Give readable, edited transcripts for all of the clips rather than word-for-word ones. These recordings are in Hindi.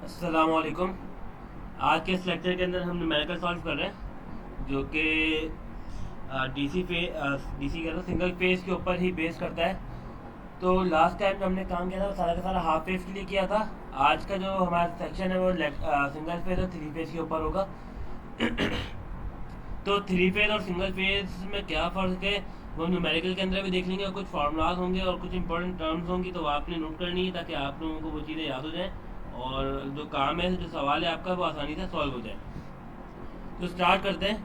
अस्सलामुअलैकुम। आज के इस लेक्चर के अंदर हम न्यूमेरिकल सॉल्व कर रहे हैं जो कि डीसी कह रहा सिंगल फेज के ऊपर ही बेस करता है। तो लास्ट टाइम जो हमने काम किया था वो सारा का सारा हाफ फेज के लिए किया था। आज का जो हमारा सेक्शन है वो सिंगल फेज और थ्री फेज के ऊपर होगा। तो थ्री फेज और सिंगल फेज में क्या फ़र्क है वो न्यूमेरिकल के अंदर भी देख लेंगे, और कुछ फार्मूलाज होंगे और कुछ इंपॉर्टेंट टर्म्स होंगी तो वो आपने नोट करनी है ताकि आप लोगों को वो चीज़ें याद हो जाएं और जो काम है, जो सवाल है आपका, वो आसानी से सॉल्व हो जाए। तो स्टार्ट करते हैं।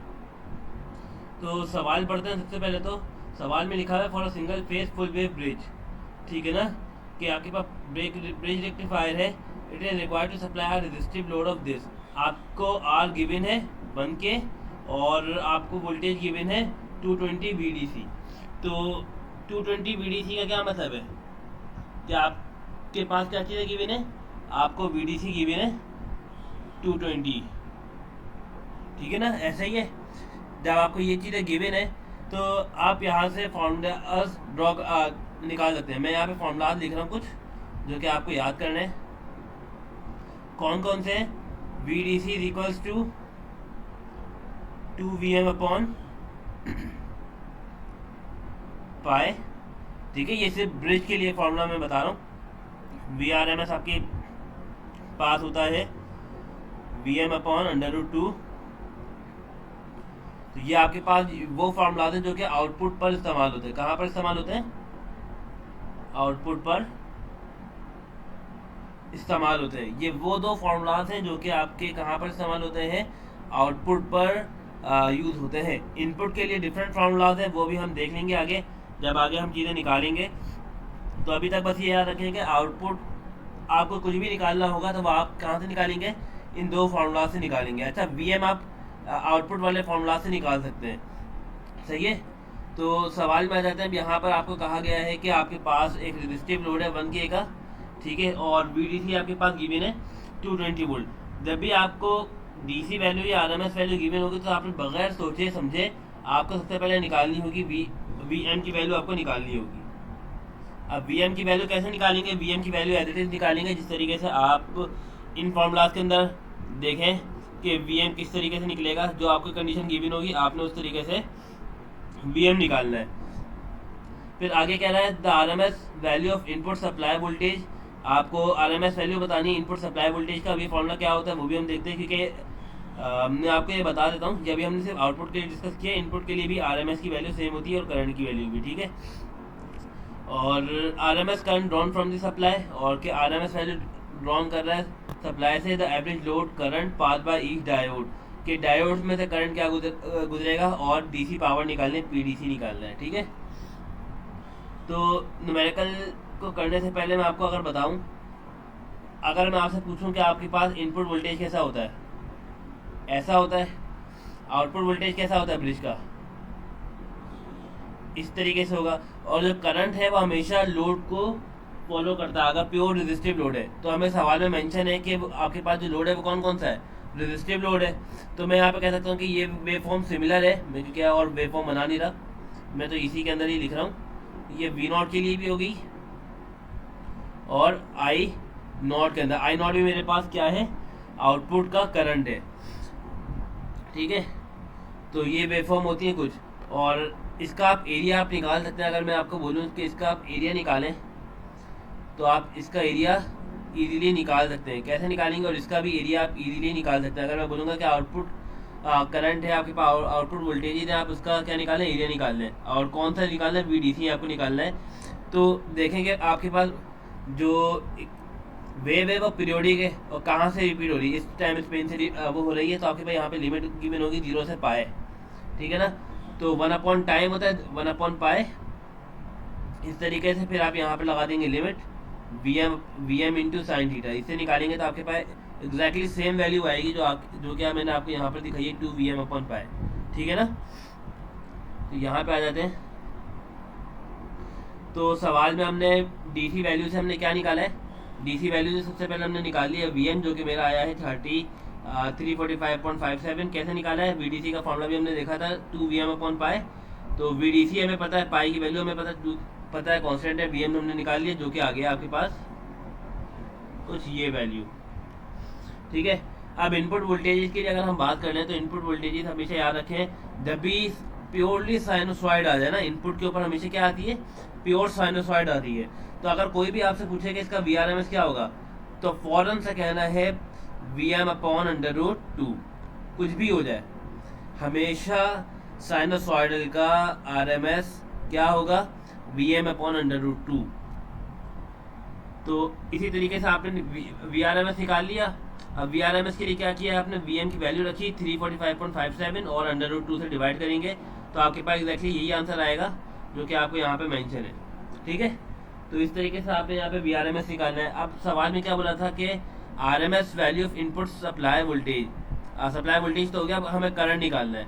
तो सवाल पढ़ते हैं। सबसे पहले तो सवाल में लिखा है for a single phase full wave bridge, ठीक है ना, कि आपके पास ब्रिज रेक्टिफायर है। It is required to supply a resistive load of this. आपको आर गिवन है 1 के और आपको वोल्टेज गिवन है 220 VDC। तो 220 VDC का क्या मतलब है कि आपके पास क्या चीज़ें गिवन है, आपको VDC गिवन है 220, ठीक है ना, ऐसा ही है। जब आपको ये चीज़ें गिवन है तो आप यहाँ से फॉर्मूलाज ड्रॉ निकाल सकते हैं। मैं यहाँ पे फॉर्मूलाज लिख रहा हूँ कुछ जो कि आपको याद करने हैं। कौन कौन से हैं? V D C is equals to 2 VM upon pi, ठीक है। ये सिर्फ ब्रिज के लिए फॉर्मूला मैं बता रहा हूँ। VRMS आपके पास होता है VM अपॉन √2। तो ये आपके पास वो फार्मूलाज हैं जो कि आउटपुट पर इस्तेमाल होते हैं। कहाँ पर इस्तेमाल होते हैं? आउटपुट पर इस्तेमाल होते हैं। ये वो दो फार्मूलाज हैं जो कि आपके कहाँ पर इस्तेमाल होते हैं? आउटपुट पर यूज़ होते हैं। इनपुट के लिए डिफरेंट फार्मूलाज हैं, वो भी हम देख लेंगे आगे जब आगे हम चीज़ें निकालेंगे। तो अभी तक बस ये याद रखें कि आउटपुट आपको कुछ भी निकालना होगा तो वो आप कहाँ से निकालेंगे? इन दो फार्मूला से निकालेंगे। अच्छा, VM आप आउटपुट वाले फार्मूला से निकाल सकते हैं, सही है। तो सवाल में आ जाते हैं। यहाँ पर आपको कहा गया है कि आपके पास एक रेजिस्टिव लोड है 1K का, ठीक है, और VDC आपके पास गिवन है 220 वोल्ट। जब भी आपको DC वैल्यू या RMS वैल्यू गिवन होगी तो आपने बगैर सोचे समझे आपको सबसे पहले निकालनी होगी VM की वैल्यू आपको निकालनी होगी। अब VM की वैल्यू कैसे निकालेंगे? VM की वैल्यू एज इट इज निकालेंगे जिस तरीके से आप इन फॉर्मूलाज के अंदर देखें कि VM किस तरीके से निकलेगा। जो आपको कंडीशन गिवन होगी आपने उस तरीके से VM निकालना है। फिर आगे कह रहा है the RMS value of input supply voltage. आपको RMS वैल्यू बतानी है इनपुट सप्लाई वोल्टेज का। अभी फॉर्मूला क्या होता है वो भी हम देखते हैं, क्योंकि मैं आपको ये बता देता हूँ कि अभी हमने सिर्फ आउटपुट के लिए डिस्कस किया, इनपुट के लिए भी RMS की वैल्यू सेम होती है और करंट की वैल्यू भी, ठीक है। और RMS current drawn from the supply, और कि RMS वैल्यू ड्रॉन कर रहा है सप्लाई से the average load current pass by each diode, कि डायोड में से करंट क्या गुजरेगा, और DC पावर निकालने PDC निकालना है, ठीक है। तो न्यूमेरिकल को करने से पहले मैं आपको अगर बताऊं, अगर मैं आपसे पूछूं कि आपके पास इनपुट वोल्टेज कैसा होता है, ऐसा होता है। आउटपुट वोल्टेज कैसा होता है ब्रिज का? इस तरीके से होगा। और जो करंट है वो हमेशा लोड को फॉलो करता है। अगर प्योर रेजिस्टिव लोड है तो हमें सवाल में मेंशन है कि आपके पास जो लोड है वो कौन कौन सा है? रेजिस्टिव लोड है। तो मैं यहाँ पे कह सकता हूँ कि ये वेव फॉर्म सिमिलर है। मैं क्योंकि और वेव फॉर्म बना नहीं रहा, मैं तो इसी के अंदर ही लिख रहा हूँ। ये V0 के लिए भी होगी और I0 के अंदर। I0 भी मेरे पास क्या है? आउटपुट का करंट है, ठीक है। तो ये वेव फॉर्म होती है कुछ, और इसका आप एरिया आप निकाल सकते हैं। अगर मैं आपको बोलूँ कि इसका आप एरिया निकालें तो आप इसका एरिया इजीली निकाल सकते हैं। कैसे निकालेंगे? और इसका भी एरिया आप इजीली निकाल सकते हैं। अगर मैं बोलूँगा कि आउटपुट करंट है आपके पास, आउटपुट वोल्टेज है, आप उसका क्या निकालें? एरिया निकाल लें। और कौन सा निकालना है? VDC आपको निकालना है। तो देखेंगे आपके पास जो वेव है वो पीरियोडिक है और कहाँ से रिपीट हो रही है? इस टाइम स्पेन से वो हो रही है। तो आपके पास यहाँ पे लिमिट गिवन होगी 0 से पाए, ठीक है ना। तो 1 अपॉन टाइम होता है 1 अपॉन पाए, इस तरीके से। फिर आप यहाँ पे लगा देंगे limit VM into sine theta. इससे निकालेंगे तो आपके पास एग्जैक्टली सेम वैल्यू आएगी जो कि मैंने आपको यहाँ पर दिखाई है 2 VM अपॉन पाए, ठीक है ना। तो यहाँ पे आ जाते हैं। तो सवाल में हमने DC वैल्यू से हमने क्या निकाला है? DC वैल्यू से सबसे पहले हमने निकाल लिया VM जो कि मेरा आया है 345.57। कैसे निकाला है? VDC का फॉर्मूला भी हमने देखा था 2 VM अपॉन पाए। तो VDC हमें पता है, पाई की वैल्यू हमें पता है कांस्टेंट है। VM हमने निकाल लिया जो कि आ गया आपके पास कुछ ये वैल्यू, ठीक है। अब इनपुट वोल्टेज के लिए अगर हम बात कर लें तो इनपुट वोल्टेज हमेशा याद रखें जब भी प्योरली साइनोसॉइड आ जाए ना, इनपुट के ऊपर हमेशा क्या आती है, प्योर साइनोसॉइड आती है। तो अगर कोई भी आपसे पूछे कि इसका VRMS क्या होगा, तो फौरन से कहना है Vm/√2। कुछ भी हो जाए, हमेशा साइनोसॉइडल का RMS क्या होगा, Vm/√2। तो इसी तरीके से आपने VRMS निकाल लिया। अब VRMS के लिए क्या किया, आपने Vm की वैल्यू रखी 345.57 और √2 से डिवाइड करेंगे तो आपके पास एग्जैक्टली यही आंसर आएगा जो कि आपको यहाँ पे मेंशन है। ठीक है, तो इस तरीके से आपने यहाँ पे VRMS निकालना है। अब सवाल में क्या बोला था कि RMS value of input supply voltage, supply voltage तो हो गया, अब हमें करंट निकालना है।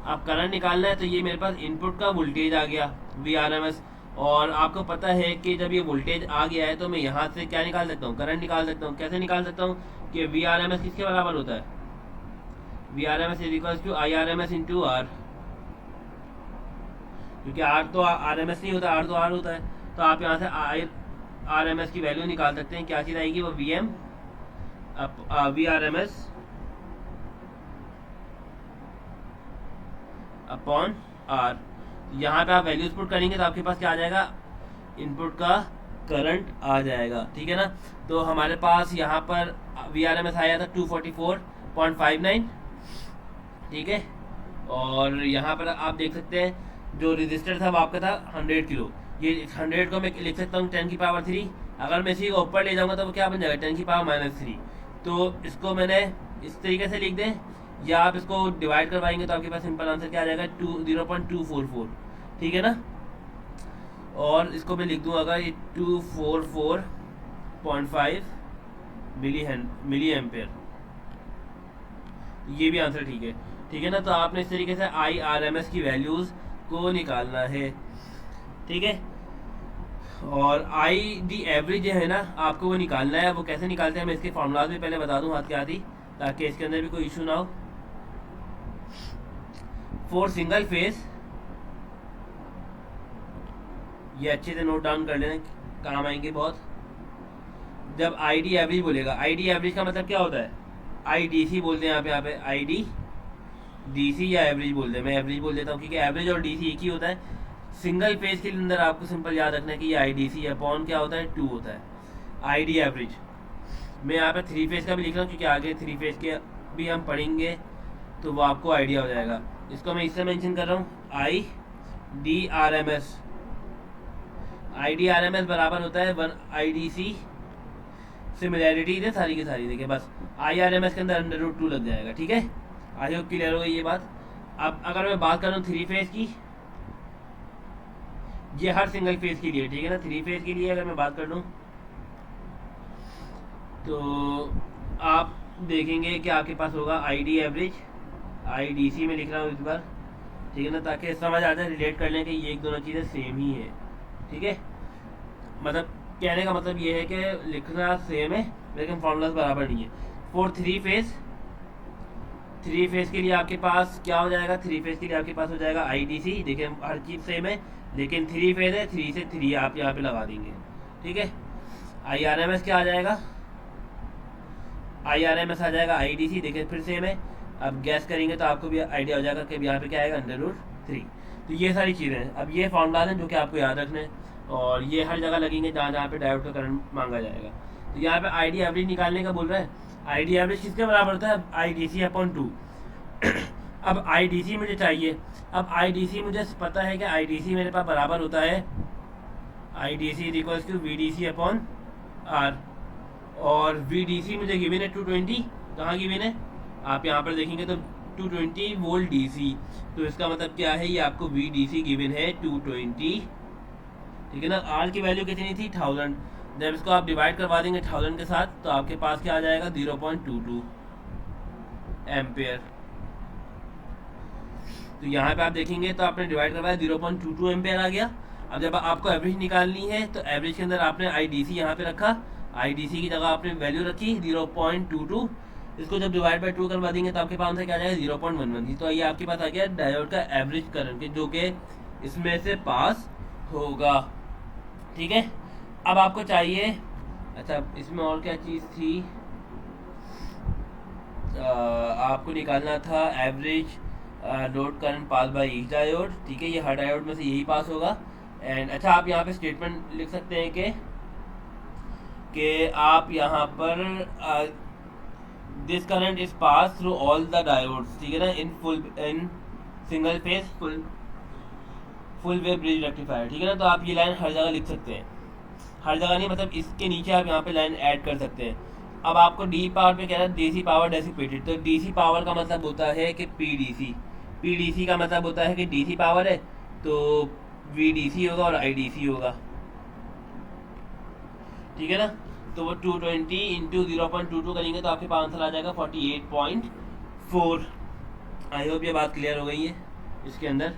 अब करंट निकालना है तो ये मेरे पास इनपुट का वोल्टेज आ गया VRMS, और आपको पता है कि जब ये वोल्टेज आ गया है तो मैं यहाँ से क्या निकाल सकता हूँ, करंट निकाल सकता हूँ। कैसे निकाल सकता हूँ कि VRMS किसके बराबर होता है, VRMS is equal to IRMS into R, क्योंकि R तो RMS नहीं होता, R तो R होता है। तो आप यहाँ से RMS की वैल्यू निकाल सकते हैं, क्या चीज़ आएगी, वो VRMS अपॉन R। यहाँ पे आप वैल्यूज पुट करेंगे तो आपके पास क्या आ जाएगा, इनपुट का करंट आ जाएगा। ठीक है ना, तो हमारे पास यहाँ पर VRMS आया था 244.59। ठीक है, और यहाँ पर आप देख सकते हैं जो रजिस्टर था वो आपका था 100 किलो। ये 100 को मैं लिख सकता हूँ 10⁻3। अगर मैं इसी को ऊपर ले जाऊँगा तो वो क्या बन जाएगा, 10⁻³ तो इसको मैंने इस तरीके से लिख दें, या आप इसको डिवाइड करवाएंगे तो आपके पास सिंपल आंसर क्या आ जाएगा, 0.244। ठीक है ना, और इसको मैं लिख दूँ अगर ये 244.5 मिली एम्पेयर, ये भी आंसर ठीक है। ठीक है ना, तो आपने इस तरीके से IRMS की वैल्यूज़ को निकालना है। ठीक है, और ID एवरेज जो है ना आपको वो निकालना है। वो कैसे निकालते हैं मैं इसके फॉर्मूलाज भी पहले बता दूं हाथ के हाथ ही, ताकि इसके अंदर भी कोई इशू ना हो। फॉर सिंगल फेज, ये अच्छे से नोट डाउन कर लेना, काम आएंगे बहुत। जब ID एवरेज बोलेगा, ID एवरेज का मतलब क्या होता है, IDC बोलते हैं यहाँ पे DC या एवरेज बोलते हैं, मैं एवरेज बोल देता हूँ क्योंकि एवरेज और DC एक ही होता है। सिंगल फेज के अंदर आपको सिंपल याद रखना है कि ये IDC अपॉन क्या होता है, 2 होता है ID एवरेज। मैं यहाँ पे 3 फेज का भी लिख रहा हूँ क्योंकि आगे 3 फेज के भी हम पढ़ेंगे तो वो आपको आइडिया हो जाएगा। इसको मैं इससे मेंशन कर रहा हूँ IDRMS बराबर होता है 1 IDC। सिमिलैरिटीज है सारी की सारी, देखिए बस IRMS के अंदर √2 लग जाएगा। ठीक है, आई होप क्लियर हो गई ये बात। अब अगर मैं बात करूँ 3 फेज की, ये हर सिंगल फेज के लिए, ठीक है ना, 3 फेज के लिए अगर मैं बात कर लूँ तो आप देखेंगे कि आपके पास होगा ID एवरेज, IDC में लिख रहा हूँ इस बार, ठीक है ना, ताकि समझ आ जाए, रिलेट कर लें कि ये एक दोनों चीज़ें सेम ही है। ठीक है, मतलब कहने का मतलब ये है कि लिखना सेम है लेकिन फॉर्मूलाज बराबर नहीं है। फॉर 3 फेज के लिए आपके पास क्या हो जाएगा, 3 फेज के लिए आपके पास हो जाएगा IDC, देखिए हर चीज़ सेम है लेकिन 3 फेज है, 3 से 3 आप यहाँ पे लगा देंगे। ठीक है, IRMS क्या आ जाएगा, IRMS आ जाएगा IDC, देखिए फिर सेम है। अब गैस करेंगे तो आपको भी आइडिया हो जाएगा कि यहाँ पे क्या आएगा, √3। तो ये सारी चीज़ें हैं। अब ये फॉर्मूलाज हैं जो कि आपको याद रखने हैं, और ये हर जगह लगेंगे जहाँ जहाँ पे डायोड का करंट मांगा जाएगा। तो यहाँ पे ID एवरेज निकालने का बोल रहा है, ID एवरेज किसके बराबर होता है, IDC अपॉन 2। अब IDC मुझे चाहिए, अब IDC मुझे पता है कि IDC मेरे पास बराबर होता है IDC is equals to VDC upon R, और VDC मुझे गिवन है 220। कहाँ गिवन है, आप यहाँ पर देखेंगे तो 220 वोल्ट DC, तो इसका मतलब क्या है, ये आपको VDC गिवन है 220। ठीक है ना, R की वैल्यू कितनी थी, 1000। जब इसको आप डिवाइड करवा देंगे 1000 के साथ तो आपके पास क्या आ जाएगा, 0.22 एम्पेयर। तो यहाँ पे आप देखेंगे तो आपने डिवाइड करवाया 0.22 एम्पेयर आ गया। अब जब आपको एवरेज निकालनी है तो एवरेज के अंदर आपने IDC यहाँ पे रखा, IDC की जगह आपने वैल्यू रखी 0.22। इसको जब डिवाइड बाई 2 करवा देंगे तो आपके पास क्या आ जाएगा, 0.11। तो ये आपके पास आ गया डायोड का एवरेज करंट जो कि इसमें से पास होगा। ठीक है, अब आपको चाहिए, अच्छा इसमें और क्या चीज़ थी, आपको निकालना था average load current pass by each diode, ठीक है, ये हर डायोड में से यही पास होगा। एंड अच्छा, आप यहाँ पे स्टेटमेंट लिख सकते हैं कि आप यहाँ पर this current is pass through all the diodes, ठीक है ना, in single phase full wave bridge rectifier, ठीक है ना। तो आप ये लाइन हर जगह लिख सकते हैं, हर जगह नहीं, मतलब इसके नीचे आप यहाँ पे लाइन ऐड कर सकते हैं। अब आपको डी पावर पे कह रहा है डीसी पावर डेसिपेटेड, तो डीसी पावर का मतलब होता है कि पीडीसी, पीडीसी का मतलब होता है कि डीसी पावर है तो वीडीसी होगा और आईडीसी होगा, ठीक है ना। तो वो 220 इंटू 0.22 करेंगे तो आपके पास आंसर आ जाएगा 48.4। आई होप ये बात क्लियर हो गई है इसके अंदर।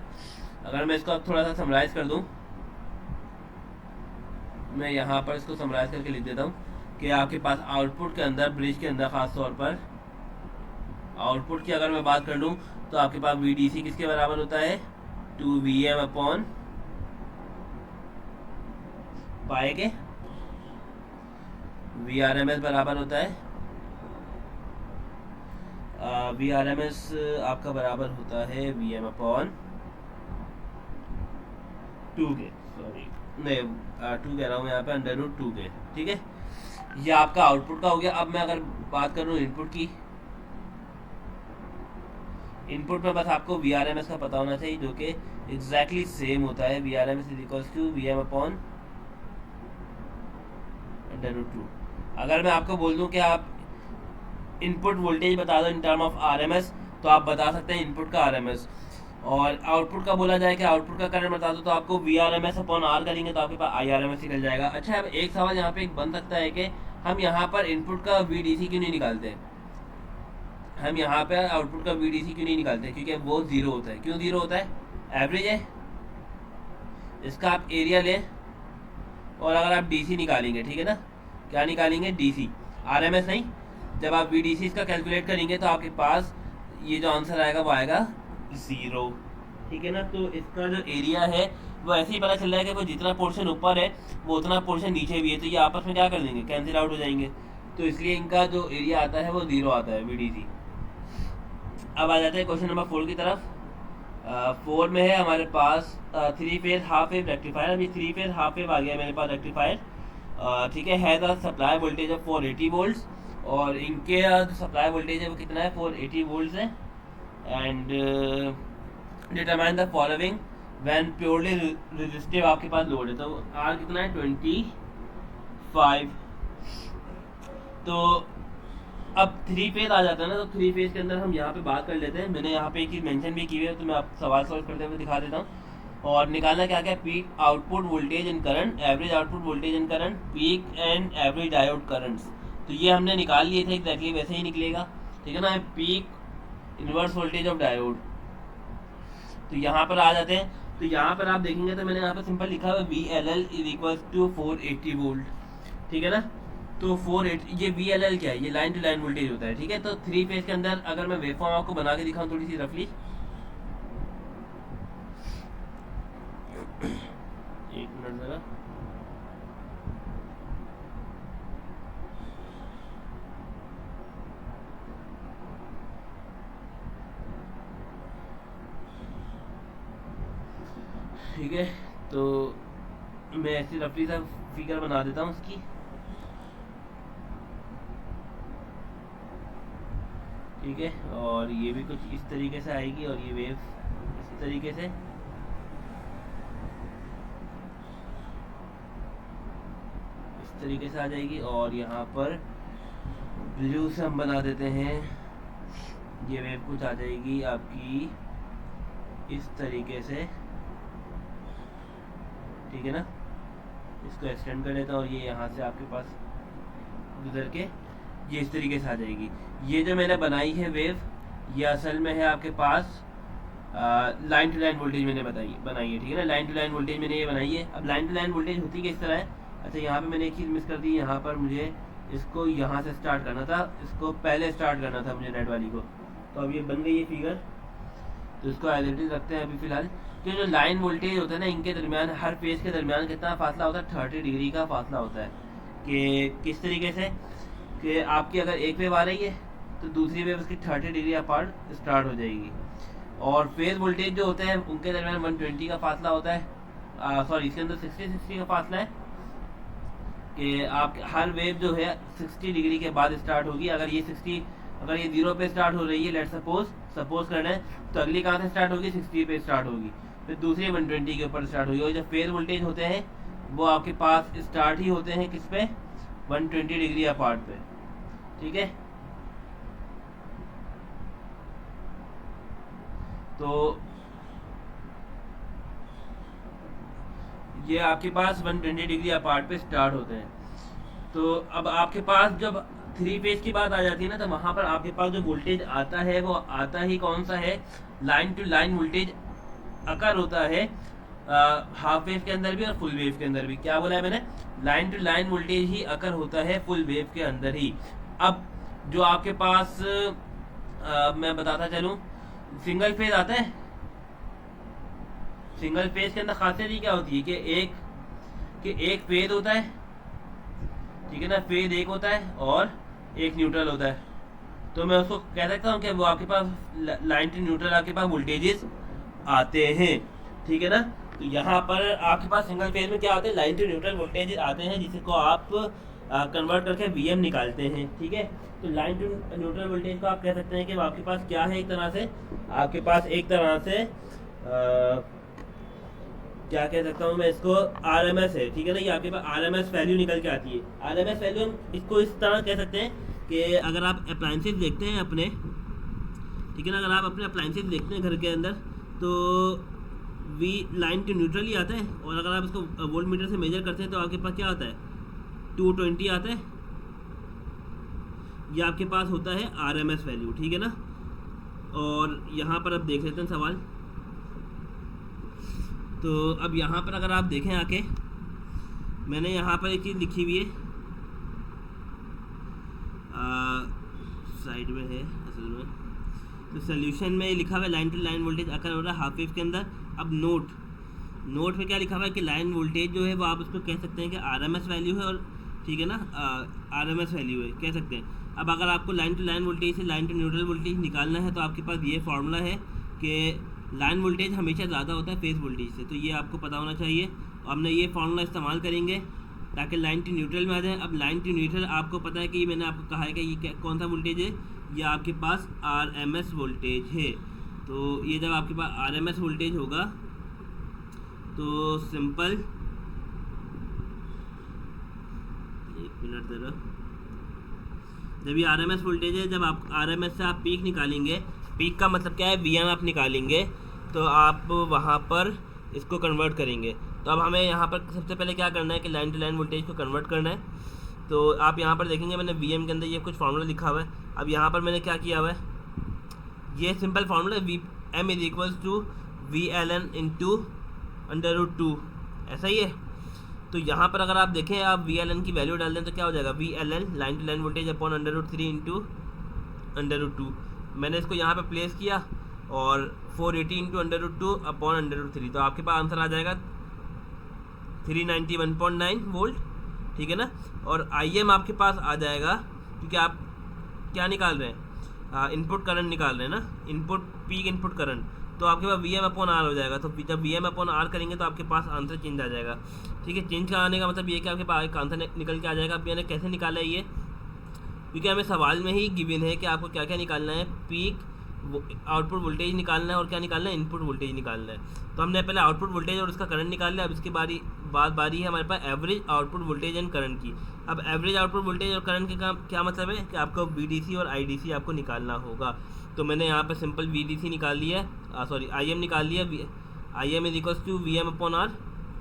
अगर मैं इसको अब थोड़ा सा समराइज कर दूं, मैं यहाँ पर इसको समराइज करके लिख देता हूँ कि आपके पास आउटपुट के अंदर, ब्रिज के अंदर खास तौर पर आउटपुट की अगर मैं बात कर लूँ तो आपके पास VDC किसके बराबर होता है, 2VM अपॉन पाए के VRMS बराबर होता है, VRMS आपका बराबर होता है VM अपॉन 2K, सॉरी नहीं 2 कह रहा हूँ यहाँ पे, √2K, ठीक है। ये आपका आउटपुट का हो गया। अब मैं अगर बात करूँ इनपुट की, इनपुट में बस आपको VRMS का पता होना चाहिए जो कि एग्जैक्टली सेम होता है, VRMS is equals to VM upon √2। अगर मैं आपको बोल दूं कि आप इनपुट वोल्टेज बता दो इन टर्म ऑफ RMS, तो आप बता सकते हैं इनपुट का RMS, और आउटपुट का बोला जाए कि आउटपुट का करंट बता दो तो आपको VRMS अपॉन R करेंगे तो आपके पास IRMS निकल जाएगा। अच्छा, अब एक सवाल यहाँ पे एक बन सकता है कि हम यहाँ पर इनपुट का VDC क्यों नहीं निकालते, हम यहाँ पे आउटपुट का VDC क्यों नहीं निकालते, क्योंकि वो जीरो होता है। क्यों जीरो होता है, एवरेज है, इसका आप एरिया लें और अगर आप DC निकालेंगे, ठीक है ना, क्या निकालेंगे, DC, RMS नहीं। जब आप VDC इसका कैलकुलेट करेंगे तो आपके पास ये जो आंसर आएगा वो आएगा 0, ठीक है ना। तो इसका जो एरिया है वो ऐसे ही पता चल रहा है कि वो जितना पोर्शन ऊपर है वो उतना पोर्शन नीचे भी है, तो ये आपस में क्या कर देंगे, कैंसिल आउट हो जाएंगे, तो इसलिए इनका जो एरिया आता है वो 0 आता है, VDC। अब आ जाते हैं क्वेश्चन नंबर 4 की तरफ। 4 में है हमारे पास 3 फेज हाफ वेव रेक्टिफायर। अभी 3 फेज हाफ वेव आ गया मेरे पास रेक्टिफायर, ठीक है the supply voltage of 480 volts, और इनके जो सप्लाई वोल्टेज है वो कितना है, 480 वोल्ट्स है। And determine the following when purely resistive आपके पास लोड है, तो R कितना है, 25। तो अब 3 फेज आ जाता है ना, तो 3 फेज के अंदर हम यहाँ पे बात कर लेते हैं। मैंने यहाँ पे एक चीज़ मेंशन भी की है, तो मैं आप सवाल सॉल्व करते हुए दिखा देता हूँ। और निकालना क्या क्या, peak output voltage in current, average output voltage in current, peak and average diode currents, तो ये हमने निकाल लिए थे, एग्जैक्टली वैसे ही निकलेगा, ठीक है ना। Peak inverse voltage of diode, तो यहाँ पर आ जाते हैं। तो यहाँ पर आप देखेंगे तो मैंने यहाँ पर सिंपल लिखा हुआ VLL is equal to 480 volt, ठीक है ना। तो 480, ये VLL क्या है, ये लाइन टू लाइन वोल्टेज होता है, ठीक है। तो 3 फेज के अंदर अगर मैं वेवफॉर्म आपको बना के दिखाऊं थोड़ी सी रफली, एक मिनट जरा, ठीक है। तो मैं ऐसी रफली सा फिगर बना देता हूँ उसकी, ठीक है। और ये भी कुछ इस तरीके से आएगी और ये वेव इस तरीके से, इस तरीके से आ जाएगी। और यहाँ पर ब्लू से हम बना देते हैं, ये वेव कुछ आ जाएगी आपकी इस तरीके से, ठीक है ना। इसको एक्सटेंड कर देता हूँ और ये यहाँ से आपके पास गुजर के ये इस तरीके से आ जाएगी। ये जो मैंने बनाई है वेव, ये असल में है आपके पास लाइन टू लाइन वोल्टेज मैंने बनाई है, ठीक है ना। लाइन टू लाइन वोल्टेज मैंने ये बनाई है। अब लाइन टू लाइन वोल्टेज होती किस तरह है, अच्छा यहाँ पे मैंने एक चीज़ मिस कर दी, यहाँ पर मुझे इसको यहाँ से स्टार्ट करना था, इसको पहले स्टार्ट करना था मुझे रेड वाली को। तो अब ये बन गई है फिगर, तो इसको आइडेंटिटी रखते हैं अभी फिलहाल। तो जो लाइन वोल्टेज होता है ना, इनके दरमियान, हर फेज के दरमियान कितना फासला होता है, 30 डिग्री का फासला होता है। कि किस तरीके से, कि आपकी अगर एक वेव आ रही है तो दूसरी वेव उसकी 30 डिग्री अपार्ट स्टार्ट हो जाएगी। और फेज वोल्टेज जो होते हैं उनके दरमियान 120 का फासला होता है, सॉरी इसके अंदर 60 का फासला है कि आप हर वेव जो है 60 डिग्री के बाद स्टार्ट होगी। अगर ये 0 पे स्टार्ट हो रही है, लेट सपोज करना है, तो अगली कहाँ से स्टार्ट होगी, 60 पे स्टार्ट होगी, फिर दूसरी 120 के ऊपर स्टार्ट होगी। और जब फेज वोल्टेज होते हैं वो आपके पास स्टार्ट ही होते हैं किस पे, 120 डिग्री अपार्ट पे, ठीक है। तो ये आपके पास 120 डिग्री अपार्ट पे स्टार्ट होते हैं। तो अब आपके पास जब 3 फेज की बात आ जाती है ना, तो वहां पर आपके पास जो वोल्टेज आता है वो आता ही कौन सा है, लाइन टू लाइन वोल्टेज अकर होता है, हाफ वेव के अंदर भी और फुल वेव के अंदर भी। क्या बोला है मैंने, लाइन टू लाइन वोल्टेज ही अकर होता है फुल वेव के अंदर ही। अब जो आपके पास मैं बताता चलूं, सिंगल फेज आता है, सिंगल फेज के अंदर खासियत ही क्या होती है कि एक फेज होता है, ठीक है ना, फेज एक होता है और एक न्यूट्रल होता है। तो मैं उसको कह सकता हूँ कि वो आपके पास लाइन टू न्यूट्रल आपके पास वोल्टेजेस आते हैं, ठीक है ना। तो यहाँ पर आपके पास सिंगल फेज में क्या आते हैं, लाइन टू न्यूट्रल वोल्टेज आते हैं, जिसको आप कन्वर्ट करके वीएम निकालते हैं, ठीक है। तो लाइन टू न्यूट्रल वोल्टेज को आप कह सकते हैं कि आपके पास क्या है, एक तरह से आपके पास एक तरह से क्या कह सकता हूँ मैं इसको, आरएमएस है, ठीक है ना। ये आपके पास आरएमएस वैल्यू निकल के आती है। आरएमएस वैल्यू हम इसको इस तरह कह सकते हैं कि अगर आप अप्लायंसेस देखते हैं अपने, ठीक है ना, अगर आप अपने अप्लायंसेस देखते हैं घर के अंदर, तो वी लाइन टू न्यूट्रल ही आता है। और अगर आप इसको वोल्ट मीटर से मेजर करते हैं तो आपके पास क्या आता है, 220 आता है। ये आपके पास होता है आरएमएस वैल्यू, ठीक है ना। और यहाँ पर अब देख लेते हैं सवाल। तो अब यहाँ पर अगर आप देखें आके, मैंने यहाँ पर एक चीज़ लिखी हुई है, साइड में है असल में, तो सोल्यूशन में लिखा हुआ है लाइन टू लाइन वोल्टेज अकर हो रहा है हाफ वेव के अंदर। अब नोट में क्या लिखा हुआ है कि लाइन वोल्टेज जो है वो आप उसको कह सकते हैं कि आरएमएस वैल्यू है, और ठीक है ना, आरएमएस वैल्यू है कह सकते हैं। अब अगर आपको लाइन टू लाइन वोल्टेज से लाइन टू न्यूट्रल वोल्टेज निकालना है तो आपके पास ये फार्मूला है कि लाइन वोल्टेज हमेशा ज़्यादा होता है फेज वोल्टेज से, तो ये आपको पता होना चाहिए। और हमने ये फार्मूला इस्तेमाल करेंगे ताकि लाइन टू न्यूट्रल में आ जाए। अब लाइन टू न्यूट्रल आपको पता है कि मैंने आपको कहा है कि ये कौन सा वोल्टेज है, ये आपके पास आरएमएस वोल्टेज है। तो ये जब आपके पास आरएमएस वोल्टेज होगा तो सिंपल, एक मिनट ज़रा, जब ये आरएमएस वोल्टेज है, जब आप आरएमएस से आप पीक निकालेंगे, पीक का मतलब क्या है, वीएम आप निकालेंगे, तो आप वहाँ पर इसको कन्वर्ट करेंगे। तो अब हमें यहाँ पर सबसे पहले क्या करना है कि लाइन टू लाइन वोल्टेज को कन्वर्ट करना है। तो आप यहाँ पर देखेंगे मैंने वीएम के अंदर ये कुछ फार्मूला लिखा हुआ है। अब यहाँ पर मैंने क्या किया हुआ है, ये सिंपल फार्मूला है, VM is equals to VLN into √2, ऐसा ही है। तो यहाँ पर अगर आप देखें, आप VLN की वैल्यू डाल दें तो क्या हो जाएगा, VLN line to line voltage upon √3 into √2। मैंने इसको यहाँ पे प्लेस किया और 480 इंटू √2 अपॉन √3, तो आपके पास आंसर आ जाएगा 391.9 वोल्ट, ठीक है ना। और IM आपके पास आ जाएगा, क्योंकि आप क्या निकाल रहे हैं, इनपुट करंट निकाल रहे हैं ना, पीक इनपुट करंट, तो आपके पास VM अपॉन R हो जाएगा। तो जब VM अपॉन R करेंगे तो आपके पास आंसर चेंज आ जाएगा, ठीक है। चेंज का आने का मतलब ये कि आपके पास एक आंसर निकल के आ जाएगा। अब मैंने कैसे निकाला है ये, क्योंकि हमें सवाल में ही गिवन है कि आपको क्या क्या निकालना है, पीक आउटपुट वोल्टेज निकालना है और क्या निकालना है, इनपुट वोल्टेज निकालना है। तो हमने पहले आउटपुट वोल्टेज और उसका करंट निकाल लिया। अब इसके बारी है हमारे पास average output voltage and current की। अब एवरेज आउटपुट वोल्टेज और करंट का क्या मतलब है कि आपको VDC और IDC आपको निकालना होगा। तो मैंने यहाँ पर सिंपल VDC निकाल लिया, सॉरी IM निकाल लिया। IM is equals to VM upon R।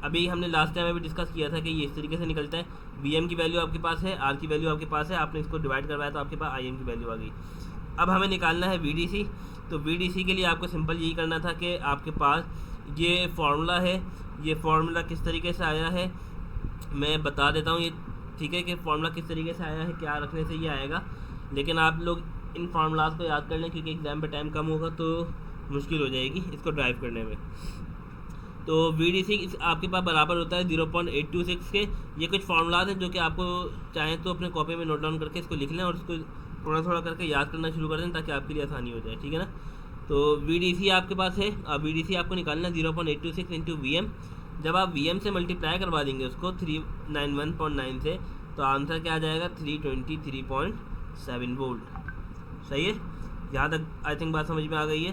अभी हमने लास्ट टाइम अभी डिस्कस किया था कि ये इस तरीके से निकलता है, VM की वैल्यू आपके पास है, R की वैल्यू आपके पास है, आपने इसको डिवाइड करवाया तो आपके पास IM की वैल्यू आ गई। अब हमें निकालना है VDC। तो VDC के लिए आपको सिंपल यही करना था कि आपके पास ये फार्मूला है, ये फार्मूला किस तरीके से आया है मैं बता देता हूँ, ये ठीक है कि फार्मूला किस तरीके से आया है, क्या रखने से ये आएगा। लेकिन आप लोग इन फार्मूलाज को याद कर लें, क्योंकि एग्ज़ाम पे टाइम कम होगा तो मुश्किल हो जाएगी इसको ड्राइव करने में। तो VDC आपके पास बराबर होता है 0.826 के। ये कुछ फार्मूलाज हैं जो कि आपको चाहें तो अपने कॉपी में नोट डाउन करके इसको लिख लें और इसको थोड़ा थोड़ा करके याद करना शुरू कर दें ताकि आपके लिए आसानी हो जाए, ठीक है ना। तो VDC आपके पास है, VDC आपको निकालना है 0.826 इंटू VM। जब आप VM से मल्टीप्लाई करवा देंगे उसको 391.9 से, तो आंसर क्या आ जाएगा 323.7 वोल्ट। सही है, यहाँ तक आई थिंक बात समझ में आ गई है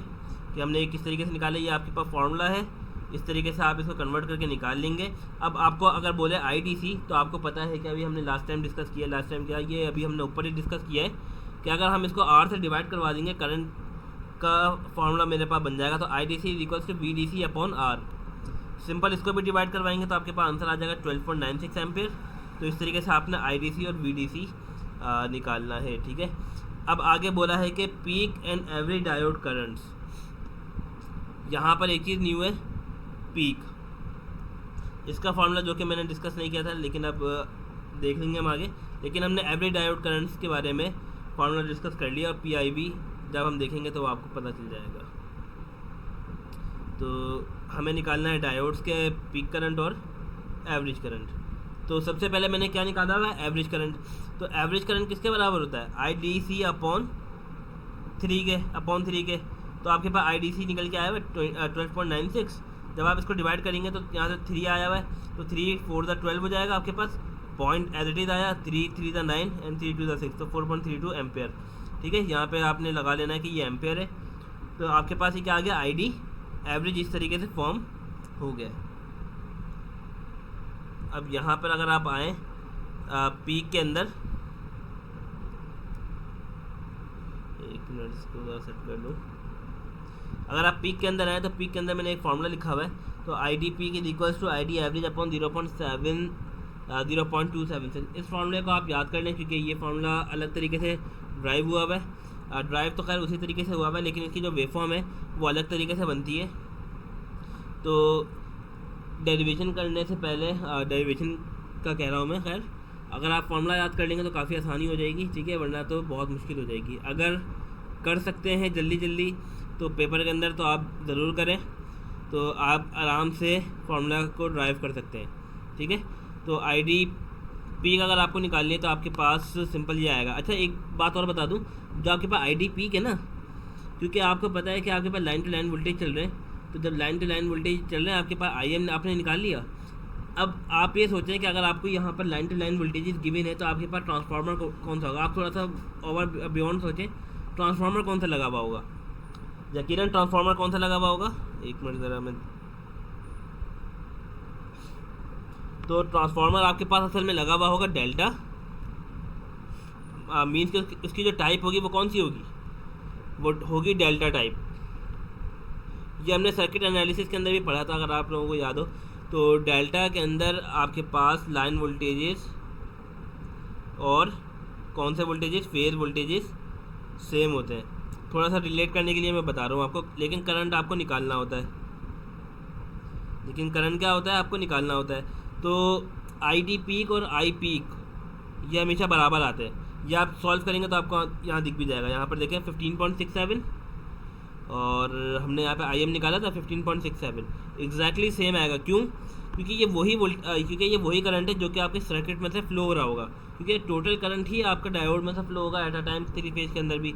कि हमने किस तरीके से निकाला। ये आपके पास फार्मूला है, इस तरीके से आप इसको कन्वर्ट करके निकाल लेंगे। अब आपको अगर बोले IDC, तो आपको पता है कि अभी हमने लास्ट टाइम डिस्कस किया, लास्ट टाइम क्या ये अभी हमने ऊपर ही डिस्कस किया है कि अगर हम इसको R से डिवाइड करवा देंगे, करंट का फार्मूला मेरे पास बन जाएगा। तो IDC is equals to VDC upon R। Simple इसको भी डिवाइड करवाएंगे तो आपके पास आंसर आ जाएगा 12.96 एम्पियर। तो इस तरीके से आपने IDC और VDC निकालना है, ठीक है। अब आगे बोला है कि peak and average diode currents. यहाँ पर एक चीज़ न्यू है, पीक, इसका फार्मूला जो कि मैंने डिस्कस नहीं किया था, लेकिन अब देख लेंगे हम आगे। लेकिन हमने एवरेज डायोड करंट्स के बारे में फार्मूला डिस्कस कर लिया, और PIV जब हम देखेंगे तो आपको पता चल जाएगा। तो हमें निकालना है डायोड्स के पीक करंट और एवरेज करंट। तो सबसे पहले मैंने क्या निकाला हुआ है, एवरेज करंट। तो एवरेज करंट किसके बराबर होता है, IDC अपॉन 3 के। तो आपके पास IDC निकल के आया हुआ है 12.96। जब आप इसको डिवाइड करेंगे तो यहाँ से 3 आया हुआ है, तो 3 4 × 12 हो जाएगा आपके पास। पॉइंट एज इट इज़ आया, 3 3 × 9 एंड 3 2 × 6, तो 4.32 एम्पेयर, ठीक है। यहाँ पे आपने लगा लेना है कि ये एम्पेयर है। तो आपके पास ये क्या आ गया, ID एवरेज इस तरीके से फॉर्म हो गया। अब यहाँ पर अगर आप आएँ पीक के अंदर, एक मिनट इसको सेट कर लूँ। अगर आप पीक के अंदर आए तो पीक के अंदर मैंने एक फार्मूला लिखा हुआ है। तो ID peak is equals to ID average upon 0.276। इस फार्मूले को आप याद कर लें, क्योंकि ये फार्मूला अलग तरीके से ड्राइव हुआ हुआ है। ड्राइव तो खैर उसी तरीके से हुआ हुआ है, लेकिन इसकी जो वेवफॉर्म है वो अलग तरीके से बनती है। तो डेरिवेशन करने से पहले, डेरिवेशन का कह रहा हूँ मैं, खैर अगर आप फार्मूला याद कर लेंगे तो काफ़ी आसानी हो जाएगी, ठीक है, वरना तो बहुत मुश्किल हो जाएगी। अगर कर सकते हैं जल्दी तो पेपर के अंदर तो आप ज़रूर करें, तो आप आराम से फार्मूला को ड्राइव कर सकते हैं, ठीक है। तो ID पीक अगर आपको निकालनी है तो आपके पास सिंपल ये आएगा। अच्छा, एक बात और बता दूं, जो आपके पास ID पीक है ना, क्योंकि आपको पता है कि आपके पास लाइन टू लाइन वोल्टेज चल रहे हैं, तो जब लाइन टू लाइन वोल्टेज चल रहे हैं आपके पास IM आपने निकाल लिया। अब आप ये सोचें कि अगर आपको यहाँ पर line to line voltage given है तो आपके पास ट्रांसफार्मर कौन सा होगा। आप थोड़ा सा ओवर बियॉन्ड सोचें, ट्रांसफार्मर कौन सा लगा हुआ होगा, यकीनन ट्रांसफार्मर कौन सा लगा हुआ होगा। एक मिनट ज़रा मैं, तो ट्रांसफार्मर आपके पास असल में लगा हुआ होगा डेल्टा, मीन्स कि उसकी जो टाइप होगी वो कौन सी होगी, वो होगी डेल्टा टाइप। ये हमने सर्किट एनालिसिस के अंदर भी पढ़ा था, अगर आप लोगों को याद हो। तो डेल्टा के अंदर आपके पास लाइन वोल्टेजेस और कौन से वोल्टेजेस, फेज वोल्टेजेस सेम होते हैं। थोड़ा सा रिलेट करने के लिए मैं बता रहा हूँ आपको, लेकिन करंट आपको निकालना होता है, लेकिन करंट क्या होता है आपको निकालना होता है। तो ID पीक और I पीक ये हमेशा बराबर आते हैं। ये आप सॉल्व करेंगे तो आपको यहाँ दिख भी जाएगा। यहाँ पर देखें 15.67 और हमने यहाँ पे IM निकाला था 15.67, एग्जैक्टली सेम आएगा। क्यों? क्योंकि ये वही करंट है जो कि आपके सर्किट में से फ्लो हो रहा होगा, क्योंकि टोटल करंट ही आपका डायोड में से फ्लो होगा एट अ टाइम 3 फेज के अंदर भी।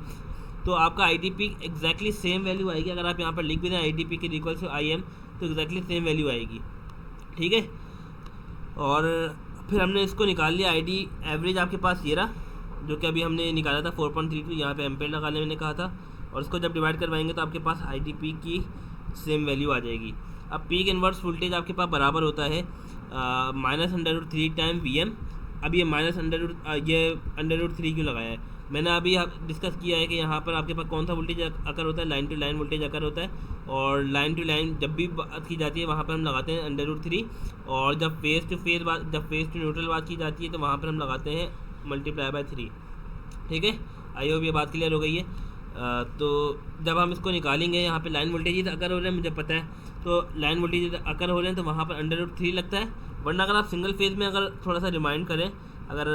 तो आपका ID peak exactly same value आएगी। अगर आप यहाँ पर लिख भी दें ID peak is equals to IM, तो एग्जैक्टली सेम वैल्यू आएगी, ठीक है। और फिर हमने इसको निकाल लिया। ID एवरेज आपके पास ये रहा, जो कि अभी हमने निकाला था 4.32, यहाँ पे एम्पेयर लगाने मैंने कहा था। और इसको जब डिवाइड करवाएंगे तो आपके पास ID पीक की सेम वैल्यू आ जाएगी। अब पीक इनवर्स वोल्टेज आपके पास बराबर होता है -√3 टाइम VM। अब ये √3 क्यों लगाया है, मैंने अभी डिस्कस किया है कि यहाँ पर आपके पास कौन सा वोल्टेज अकर होता है, लाइन टू लाइन वोल्टेज अकर होता है। और लाइन टू लाइन जब भी बात की जाती है वहाँ पर हम लगाते हैं √3, और जब फेस टू न्यूट्रल बात की जाती है तो वहाँ पर हम लगाते हैं ×3, ठीक है। आई होप ये बात क्लियर हो गई है। तो जब हम इसको निकालेंगे, यहाँ पे लाइन वोल्टेज अकर हो रहे हैं मुझे पता है, तो लाइन वोल्टेज अकर हो रहे हैं तो वहाँ पर √3 लगता है। वरना अगर आप सिंगल फेज में अगर थोड़ा सा रिमाइंड करें, अगर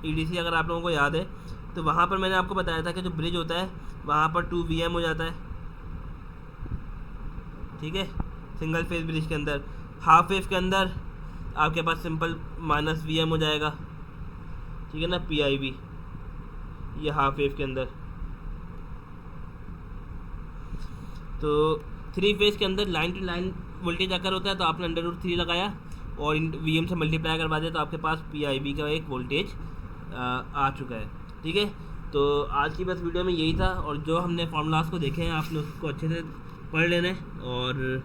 EDC अगर आप लोगों को याद है, तो वहाँ पर मैंने आपको बताया था कि जो ब्रिज होता है वहाँ पर 2 VM हो जाता है, ठीक है, सिंगल फेज ब्रिज के अंदर। हाफ वेव के अंदर आपके पास सिंपल -VM हो जाएगा, ठीक है ना, PIV। ये हाफ वेव के अंदर। तो 3 फेज़ के अंदर लाइन टू लाइन वोल्टेज आकर होता है, तो आपने √3 लगाया और VM से मल्टीप्लाई करवा दिया, तो आपके पास PIV का एक वोल्टेज आ चुका है। ठीक है, तो आज की बस वीडियो में यही था, और जो हमने फार्मूलाज को देखे हैं आपने उसको अच्छे से पढ़ लेना है और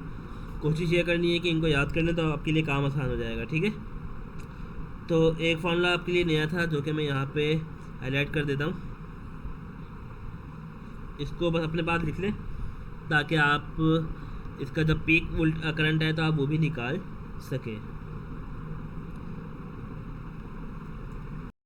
कोशिश ये करनी है कि इनको याद करने, तो आपके लिए काम आसान हो जाएगा। ठीक है, तो एक फार्मूला आपके लिए नया था जो कि मैं यहाँ पे हाईलाइट कर देता हूँ, इसको बस अपने पास लिख लें ताकि आप इसका जब पीक करंट है तो आप वो भी निकाल सकें।